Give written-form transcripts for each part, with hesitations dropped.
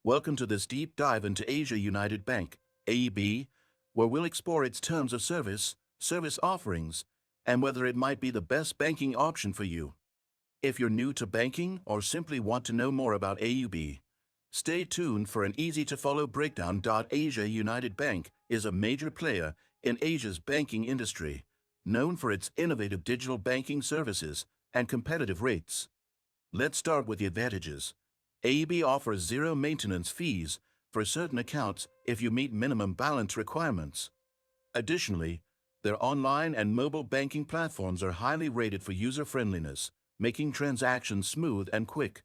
Welcome to this deep dive into Asia United Bank, AUB, where we'll explore its terms of service, service offerings, and whether it might be the best banking option for you. If you're new to banking or simply want to know more about AUB, stay tuned for an easy-to-follow breakdown. Asia United Bank is a major player in Asia's banking industry, known for its innovative digital banking services and competitive rates. Let's start with the advantages. AUB offers zero maintenance fees for certain accounts if you meet minimum balance requirements. Additionally, their online and mobile banking platforms are highly rated for user-friendliness, making transactions smooth and quick.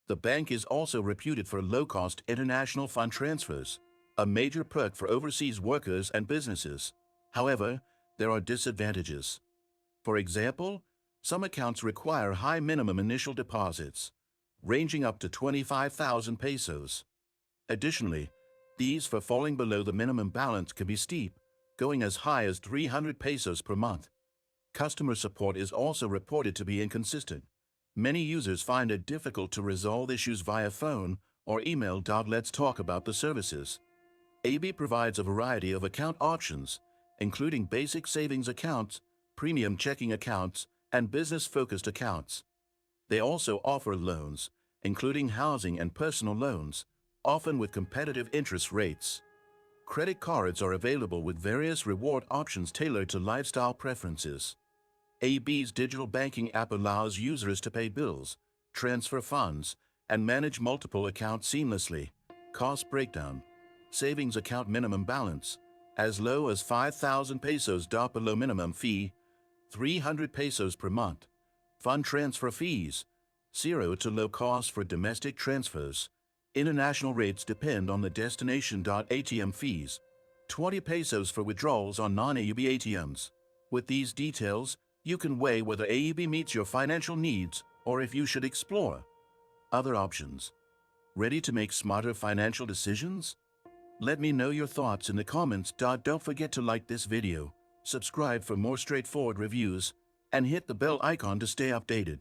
The bank is also reputed for low-cost international fund transfers, a major perk for overseas workers and businesses. However, there are disadvantages. For example, some accounts require high minimum initial deposits, ranging up to 25,000 pesos. Additionally, fees for falling below the minimum balance can be steep, going as high as 300 pesos per month. Customer support is also reported to be inconsistent. Many users find it difficult to resolve issues via phone or email. Let's talk about the services. AUB provides a variety of account options, including basic savings accounts, premium checking accounts, and business-focused accounts. They also offer loans, including housing and personal loans, often with competitive interest rates. Credit cards are available with various reward options tailored to lifestyle preferences. AUB's digital banking app allows users to pay bills, transfer funds, and manage multiple accounts seamlessly. Cost breakdown. Savings account minimum balance, as low as 5,000 pesos. Below minimum fee, 300 pesos per month. Fund transfer fees, 0 to low cost for domestic transfers. International rates depend on the destination. ATM fees, 20 pesos for withdrawals on non-AUB ATMs. With these details, you can weigh whether AUB meets your financial needs or if you should explore other options. Ready to make smarter financial decisions? Let me know your thoughts in the comments. Don't forget to like this video, subscribe for more straightforward reviews, and hit the bell icon to stay updated.